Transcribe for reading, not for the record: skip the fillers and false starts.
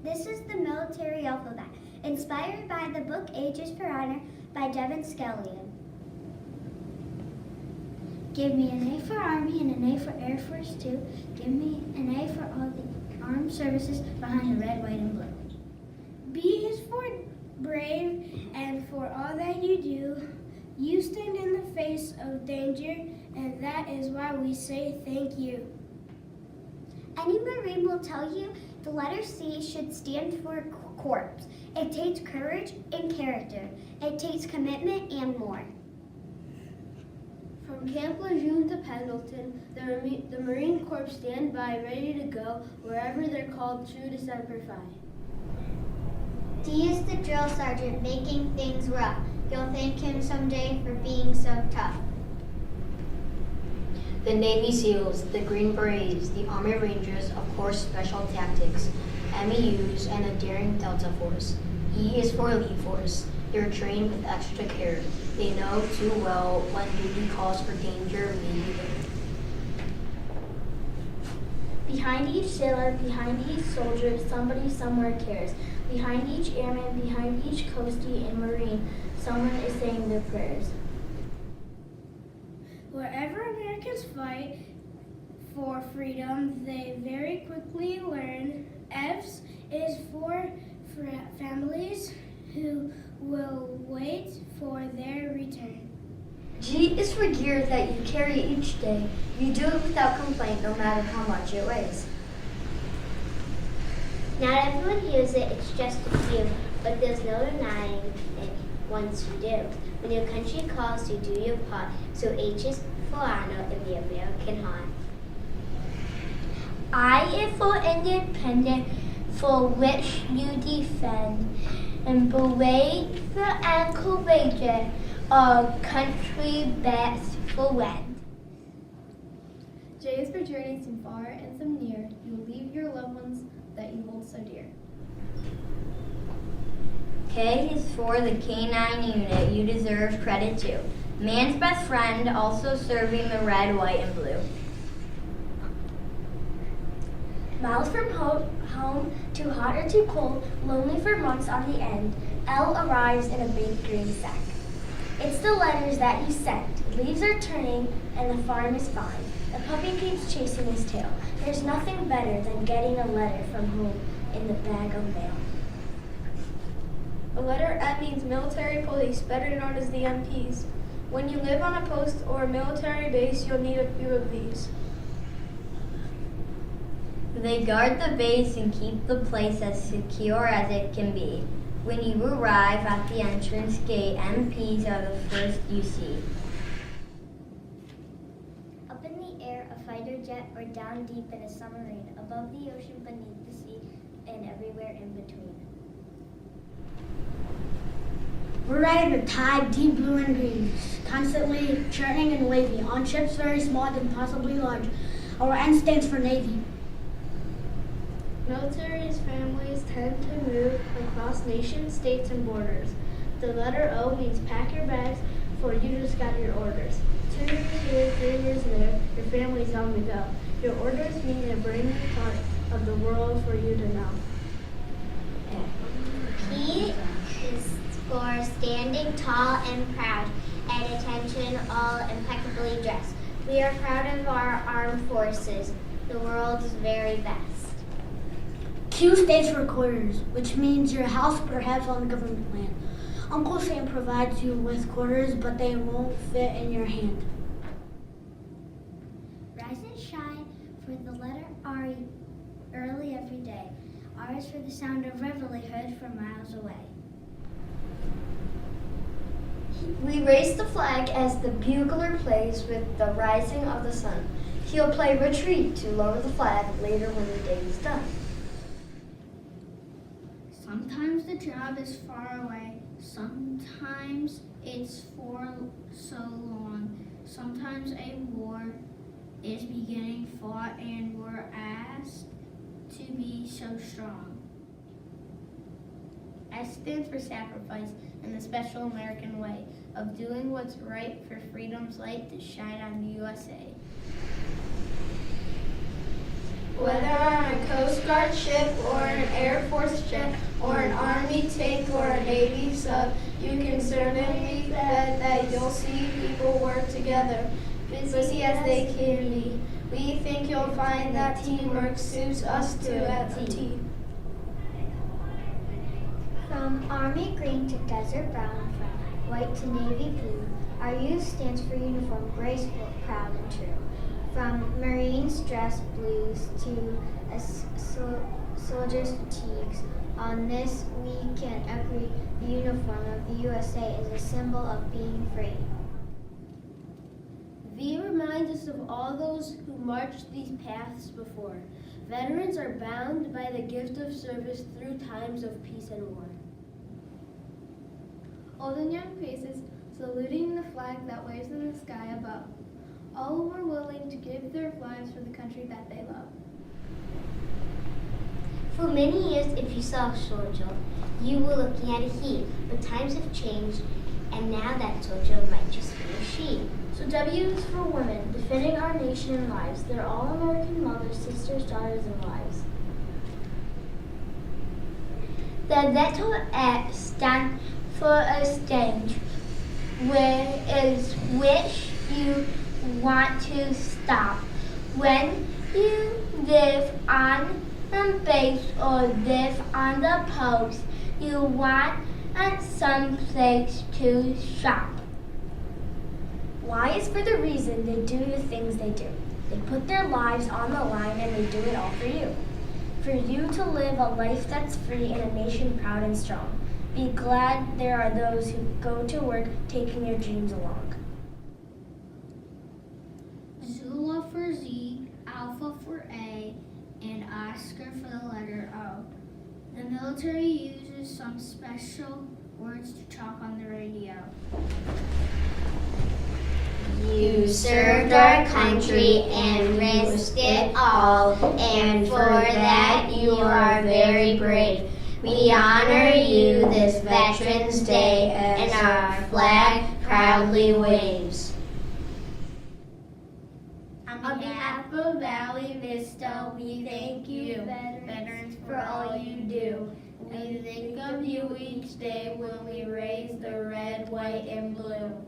This is the military alphabet, inspired by the book Ages for Honor by Devin Scillian. Give me an A for Army and an A for Air Force too. Give me an A for all the armed services behind the red, white, and blue. B is for brave, and for all that you do. You stand in the face of danger, and that is why we say thank you. Any Marine will tell you the letter C should stand for corps. It takes courage and character. It takes commitment and more. From Camp Lejeune to Pendleton, the Marine Corps stand by ready to go wherever they're called to to Semper Fi. D is the drill sergeant making things rough. You'll thank him someday for being so tough. The Navy SEALs, the Green Berets, the Army Rangers, of course Special Tactics, MEUs, and the daring Delta Force. E is for Elite Force. They're trained with extra care. They know too well when duty calls for danger, maybe there. Behind each sailor, behind each soldier, somebody somewhere cares. Behind each airman, behind each coastie and Marine, someone is saying their prayers. Wherever Americans fight for freedom, they very quickly learn. F is for families who will wait for their return. G is for gear that you carry each day. You do it without complaint, no matter how much it weighs. Not everyone uses it, it's just a few, but there's no denying it once you do. When your country calls, you do your part, so H is for honor in the American heart. I is for independent, for which you defend, and brave and courageous, our country best for when. J is for journey some far and some near. You will leave your loved ones that you hold so dear. K is for the K-9 unit. You deserve credit too. Man's best friend, also serving the red, white, and blue. Miles from home, too hot or too cold, lonely for months on the end. L arrives in a big green sack. It's the letters that you sent. Leaves are turning and the farm is fine. The puppy keeps chasing his tail. There's nothing better than getting a letter from home in the bag of mail. The letter M means military police, better known as the MPs. When you live on a post or a military base, you'll need a few of these. They guard the base and keep the place as secure as it can be. When you arrive at the entrance gate, MPs are the first you see. Up in the air, a fighter jet, or down deep in a submarine, above the ocean, beneath the sea, and everywhere in between. We're riding the tide, deep blue and green, constantly churning and wavy, on ships very small and possibly large. Our N stands for Navy. Military's families tend to move across nations, states, and borders. The letter O means pack your bags, for you just got your orders. 2 years here, 3 years there, your family's on the go. Your orders mean a brand new part of the world for you to know. P is for standing tall and proud, and attention, all impeccably dressed. We are proud of our armed forces, the world's very best. Q stands for quarters, which means your house perhaps on government land. Uncle Sam provides you with quarters, but they won't fit in your hand. Rise and shine for the letter R early every day. R is for the sound of reveille heard from miles away. We raise the flag as the bugler plays with the rising of the sun. He'll play retreat to lower the flag later when the day is done. Sometimes the job is far away. Sometimes it's for so long. Sometimes a war is beginning fought and we're asked to be so strong. S stands for sacrifice in the special American way of doing what's right for freedom's light to shine on the USA. Whether on a Coast Guard Guard ship or an Air Force jet or an Army tank or a Navy sub, you can certainly bet that you'll see people work together, busy as they can be. We think you'll find that teamwork suits us to a T. From Army green to desert brown, from white to navy blue, our U stands for uniform, graceful, proud, and true. From Marines dress blues to a soldier's fatigues, on this we can agree the uniform of the USA is a symbol of being free. V reminds us of all those who marched these paths before. Veterans are bound by the gift of service through times of peace and war. Old and young faces saluting the flag that waves in the sky above. All were willing to give their lives for the country that they love. For many years, if you saw a soldier, you were looking at a he, but times have changed, and now that soldier might just be a she. So W is for women, defending our nation and lives. They're all American mothers, sisters, daughters, and wives. The letter S stands for exchange, which you want to stop. When you live on the base or live on the post, you want some place to shop. Y is for the reason they do the things they do. They put their lives on the line and they do it all for you. For you to live a life that's free and a nation proud and strong. Be glad there are those who go to work taking your dreams along. Zula for Z, Alpha for A, and Oscar for the letter O. The military uses some special words to talk on the radio. You served our country and risked it all, and for that you are very brave. We honor you this Veterans Day, and our flag proudly waves. On behalf of Valley Vista, we thank you, veterans, for all you do. We think of you each day when we raise the red, white, and blue.